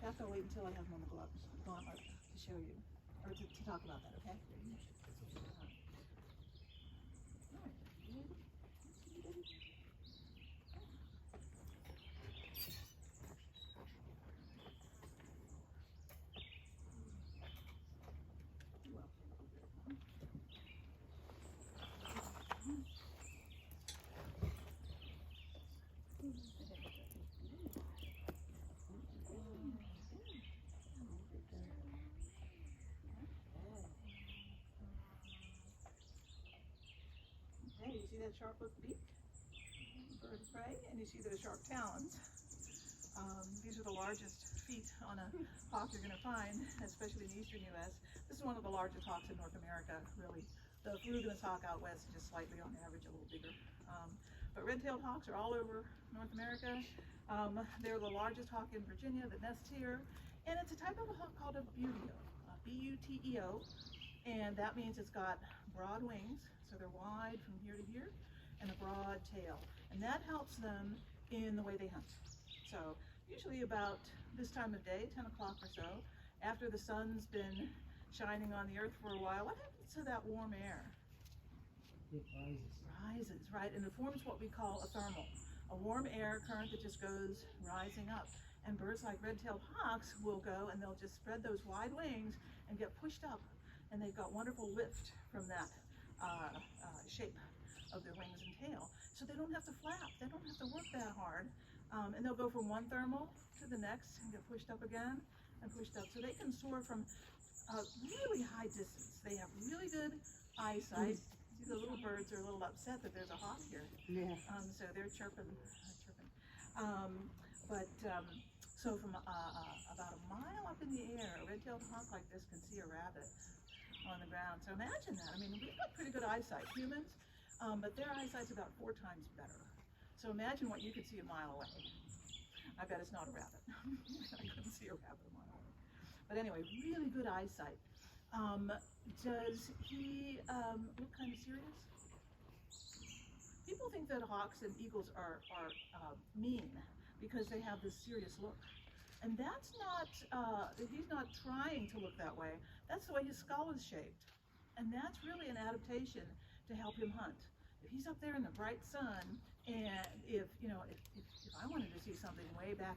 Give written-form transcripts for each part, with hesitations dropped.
have to wait until I have them on the gauntlet to show you, or to talk about that, okay? Okay, you see that sharp-hooked beak? Bird of prey, and you see those sharp talons. These are the largest feet on a hawk you're going to find, especially in the eastern U.S. This is one of the largest hawks in North America, really. The Ferruginous hawk out west is just slightly on average a little bigger. But red-tailed hawks are all over North America. They're the largest hawk in Virginia that nests here, and it's a type of a hawk called a Buteo, B-U-T-E-O, and that means it's got broad wings, so they're wide from here to here, and a broad tail, and that helps them in the way they hunt. So usually about this time of day, 10 o'clock or so, after the sun's been shining on the earth for a while, what happens to that warm air? It rises. Rises, right, and it forms what we call a thermal, a warm air current that just goes rising up. And birds like red-tailed hawks will go and they'll just spread those wide wings and get pushed up, and they've got wonderful lift from that shape of their wings and tail. So they don't have to flap, they don't have to work that hard. And they'll go from one thermal to the next and get pushed up again and pushed up. So they can soar from a really high distance. They have really good eyesight. See, the little birds are a little upset that there's a hawk here. Yeah. So they're chirping. So from about a mile up in the air, a red-tailed hawk like this can see a rabbit on the ground. So imagine that. I mean, we've got pretty good eyesight, humans, but their eyesight's about 4 times better. So imagine what you could see a mile away. I bet it's not a rabbit. I couldn't see a rabbit a mile away. But anyway, really good eyesight. Does he look kind of serious? People think that hawks and eagles are mean because they have this serious look. And that's not, he's not trying to look that way. That's the way his skull is shaped. And that's really an adaptation to help him hunt. If he's up there in the bright sun, and if I wanted to see something way back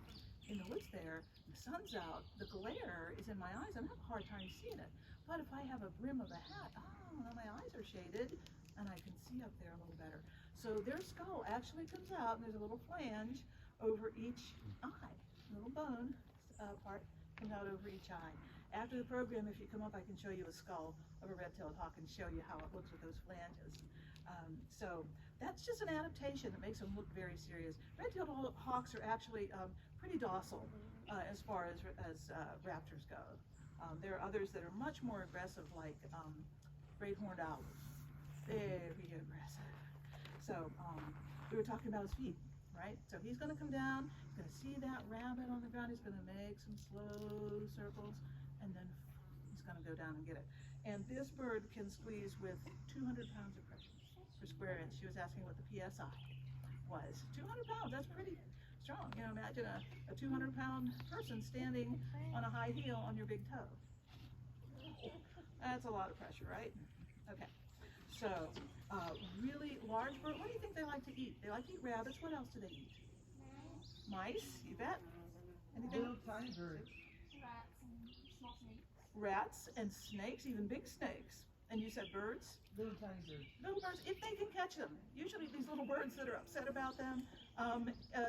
in the woods there, the sun's out, the glare is in my eyes, I'm having a hard time seeing it. But if I have a brim of a hat, oh, my eyes are shaded, and I can see up there a little better. So their skull actually comes out, and there's a little flange over each eye. A little bone part comes out over each eye. After the program, if you come up, I can show you a skull of a red-tailed hawk and show you how it looks with those flanges. So that's just an adaptation that makes them look very serious. Red-tailed hawks are actually pretty docile as far as raptors go. There are others that are much more aggressive, like great horned owls. Very aggressive. So we were talking about his feet, right? So he's going to come down, he's going to see that rabbit on the ground, he's going to make some slow circles, and then he's going to go down and get it. And this bird can squeeze with 200 pounds of pressure per square inch. She was asking what the PSI was. 200 pounds, that's pretty strong. You know, imagine a 200-pound person standing on a high heel on your big toe. That's a lot of pressure, right? Okay. So, really large bird. What do you think they like to eat? They like to eat rabbits. What else do they eat? Mice, you bet. Anything? Little tiny birds. Rats and small snakes. Rats and snakes, even big snakes. And you said birds? Little tiny birds. Little birds, if they can catch them. Usually these little birds that are upset about them,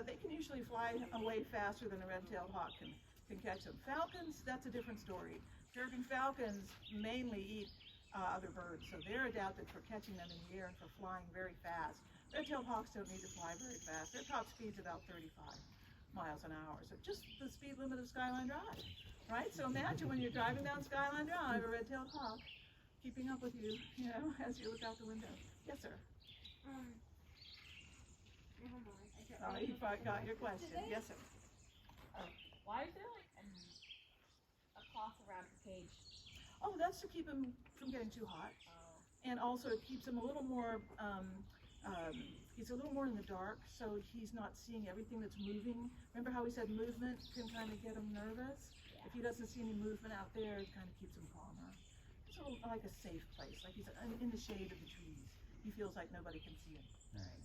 they can usually fly away faster than a red-tailed hawk can catch them. Falcons, that's a different story. Peregrine falcons mainly eat other birds, so they're adapted for catching them in the air and for flying very fast. Red-tailed hawks don't need to fly very fast. Their top speed's about 35 miles an hour, so just the speed limit of Skyline Drive, right? So imagine when you're driving down Skyline Drive, a red-tailed hawk keeping up with you, you know, as you look out the window. Yes, sir? Never mind. You got your question. Yes, sir? Why is there like a cloth around the cage? Oh, that's to keep them from getting too hot. Oh. And also it keeps them a little more He's a little more in the dark, so he's not seeing everything that's moving. Remember how we said movement can kind of get him nervous? If he doesn't see any movement out there, it kind of keeps him calmer. It's a little like a safe place, like he's in the shade of the trees. He feels like nobody can see him. Right.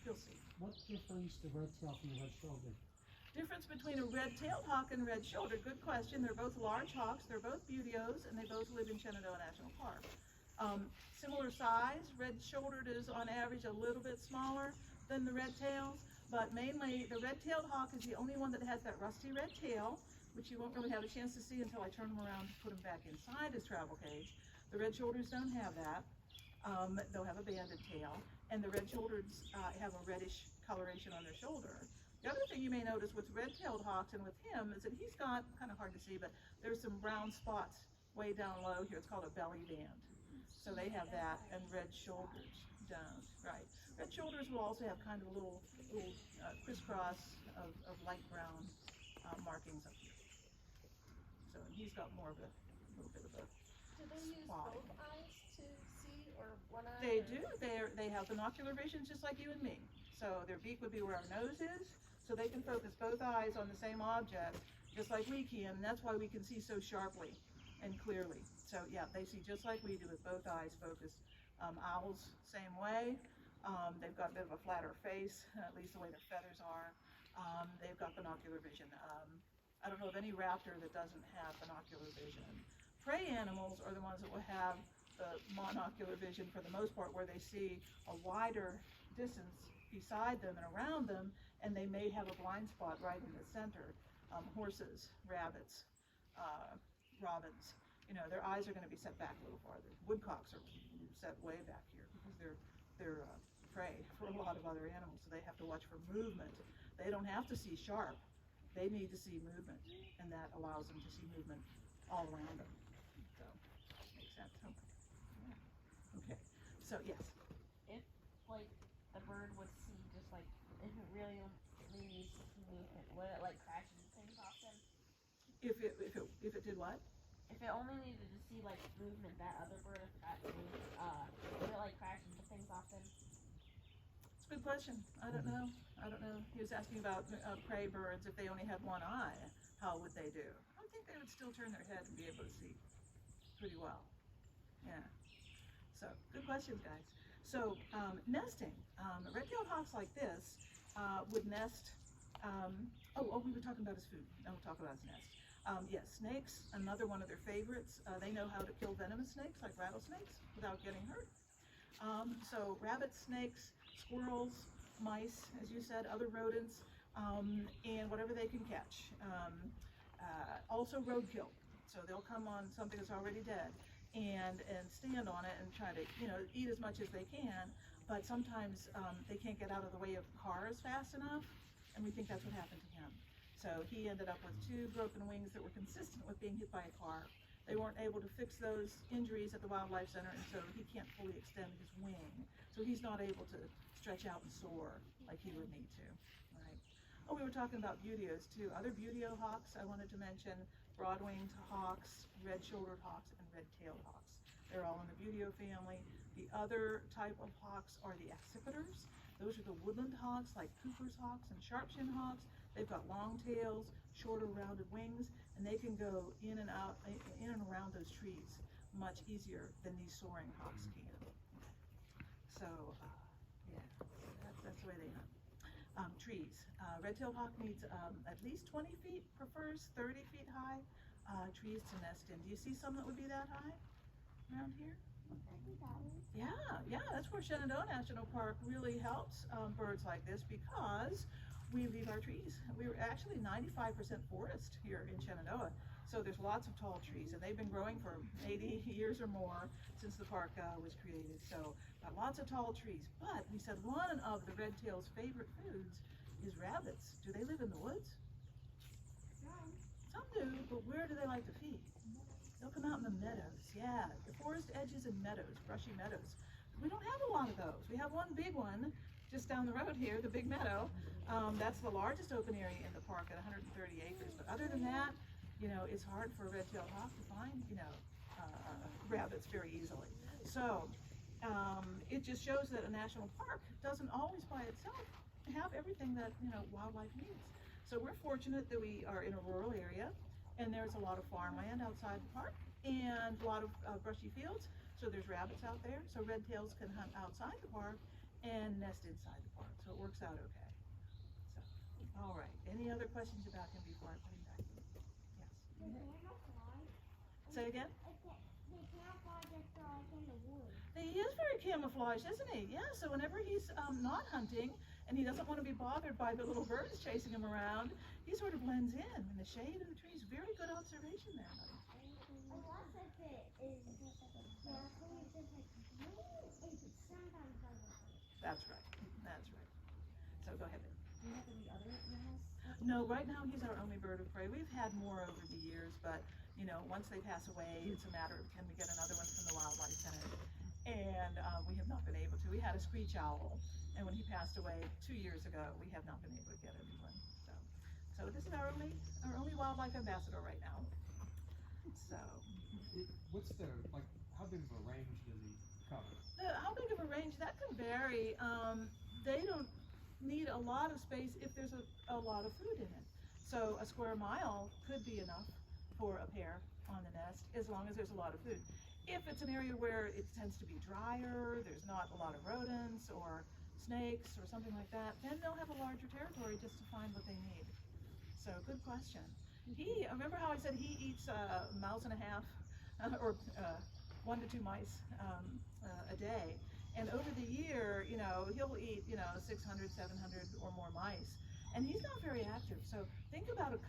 Feels safe. What difference the red tail from the red shoulder? Difference between a red-tailed hawk and red-shouldered, good question. They're both large hawks, they're both Buteos, and they both live in Shenandoah National Park. Similar size, red-shouldered is on average a little bit smaller than the red-tails, but mainly the red-tailed hawk is the only one that has that rusty red tail, which you won't really have a chance to see until I turn him around to put him back inside his travel cage. The red-shoulders don't have that. They'll have a banded tail, and the red-shoulders have a reddish coloration on their shoulder. The other thing you may notice with red-tailed hawks and with him is that he's got, kind of hard to see, but there's some brown spots way down low here. It's called a belly band. So they have that, and red shoulders don't, right? Red shoulders will also have kind of a little crisscross of light brown markings up here. So he's got more of a little bit of a Do they use spot. both eyes to see, or one eye? They or- do. They have binocular vision just like you and me. So their beak would be where our nose is, so they can focus both eyes on the same object, just like we can, and that's why we can see so sharply and clearly. So yeah, they see just like we do with both eyes focused. Owls, same way. They've got a bit of a flatter face, at least the way their feathers are. They've got binocular vision. I don't know of any raptor that doesn't have binocular vision. Prey animals are the ones that will have the monocular vision for the most part, where they see a wider distance beside them and around them, and they may have a blind spot right in the center. Horses, rabbits, robins, their eyes are going to be set back a little farther. Woodcocks are set way back here because they're prey for a lot of other animals, so they have to watch for movement. They don't have to see sharp. They need to see movement, and that allows them to see movement all around them. So, makes sense. Okay. So, yes. If like the bird would see just like if it really needs to see movement, would it like crash into things often? If it did what? If it only needed to see like movement, that other bird, if that moved, would it like crash into things often? It's a good question. I don't know. He was asking about prey birds. If they only had one eye, how would they do? I think they would still turn their head and be able to see pretty well. Yeah. So, good questions, guys. So, nesting. Red-tailed hawks like this would nest. We were talking about his food. Now we'll talk about his nest. Yes, snakes, another one of their favorites. They know how to kill venomous snakes, like rattlesnakes, without getting hurt. So rabbits, snakes, squirrels, mice, as you said, other rodents, and whatever they can catch. Also roadkill. So they'll come on something that's already dead and stand on it and try to, eat as much as they can, but sometimes they can't get out of the way of cars fast enough, and we think that's what happened to him. So he ended up with 2 broken wings that were consistent with being hit by a car. They weren't able to fix those injuries at the Wildlife Center, and so he can't fully extend his wing. So he's not able to stretch out and soar like he would need to, right? Oh, we were talking about Buteos too. Other Buteo hawks I wanted to mention: broad-winged hawks, red-shouldered hawks, and red-tailed hawks. They're all in the Buteo family. The other type of hawks are the accipiters. Those are the woodland hawks, like Cooper's hawks and sharp-shinned hawks. They've got long tails, shorter rounded wings, and they can go in and around those trees much easier than these soaring hawks can. So, that's the way they hunt. Trees. Red-tailed hawk needs at least 20 feet, prefers 30 feet high trees to nest in. Do you see some that would be that high around here? Yeah, that's where Shenandoah National Park really helps birds like this, because we leave our trees. We're actually 95% forest here in Shenandoah, so there's lots of tall trees, and they've been growing for 80 years or more since the park was created. So got lots of tall trees. But we said one of the red-tail's favorite foods is rabbits. Do they live in the woods? Some do, but where do they like to feed? They'll come out in the meadows. Yeah, the forest edges and meadows, brushy meadows. We don't have a lot of those. We have one big one just down the road here, the big meadow. That's the largest open area in the park at 130 acres. But other than that, it's hard for a red-tailed hawk to find, rabbits very easily. So it just shows that a national park doesn't always by itself have everything that, you know, wildlife needs. So we're fortunate that we are in a rural area, and there's a lot of farmland outside the park and a lot of brushy fields. So there's rabbits out there, so red tails can hunt outside the park and nest inside the park. So it works out okay. So, all right. Any other questions about him before I put him back in? Yes. Say again? He is very camouflaged, isn't he? Yeah, so whenever he's not hunting and he doesn't want to be bothered by the little birds chasing him around, he sort of blends in the shade of the trees. Very good observation there, buddy. That's right. That's right. So go ahead. Do you have any other animals? No, right now he's our only bird of prey. We've had more over the years, but you know, once they pass away, it's a matter of can we get another one from the Wildlife Center? And we have not been able to. We had a screech owl, and when he passed away 2 years ago, we have not been able to get a new one. So this is our only wildlife ambassador right now. So. What's the, like, how big of a range does he cover? How big of a range? That can vary. They don't need a lot of space if there's a lot of food in it. So a square mile could be enough for a pair on the nest as long as there's a lot of food. If it's an area where it tends to be drier, there's not a lot of rodents or snakes or something like that, then they'll have a larger territory just to find what they need. So good question. Remember how I said he eats a mouse and a half or 1 to 2 mice a day, and over the year, you know, he'll eat, you know, 600, 700 or more mice, and he's not very active. So think about a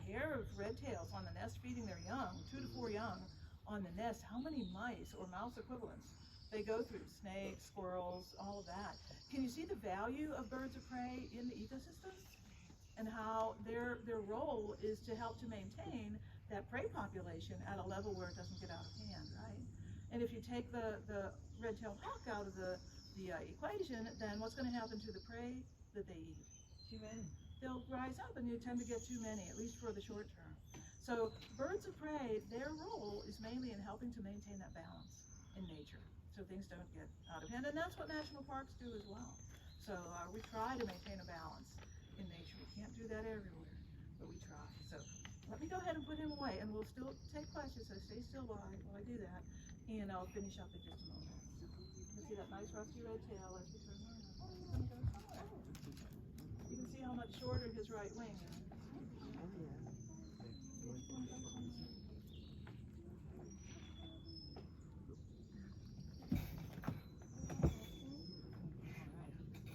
pair of red tails on the nest feeding their young, 2 to 4 young on the nest. How many mice or mouse equivalents they go through? Snakes, squirrels, all of that. Can you see the value of birds of prey in the ecosystem? And how their role is to help to maintain that prey population at a level where it doesn't get out of hand, right? And if you take the red-tailed hawk out of the equation, then what's going to happen to the prey that they eat? Too many. They'll rise up, and you tend to get too many, at least for the short term. So birds of prey, their role is mainly in helping to maintain that balance in nature, so things don't get out of hand. And that's what national parks do as well. So we try to maintain a balance in nature. We can't do that everywhere, but we try. So let me go ahead and put him away, and we'll still take questions, so stay still while I do that, and I'll finish up in just a moment. You can see that nice rusty red tail as we turn around. You can see how much shorter his right wing is.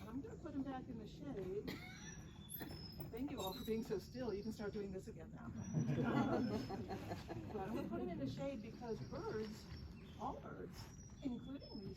I'm going to put him back in the shade. Thank you all for being so still. You can start doing this again now. But I'm going to put him in the shade because birds, all birds, including these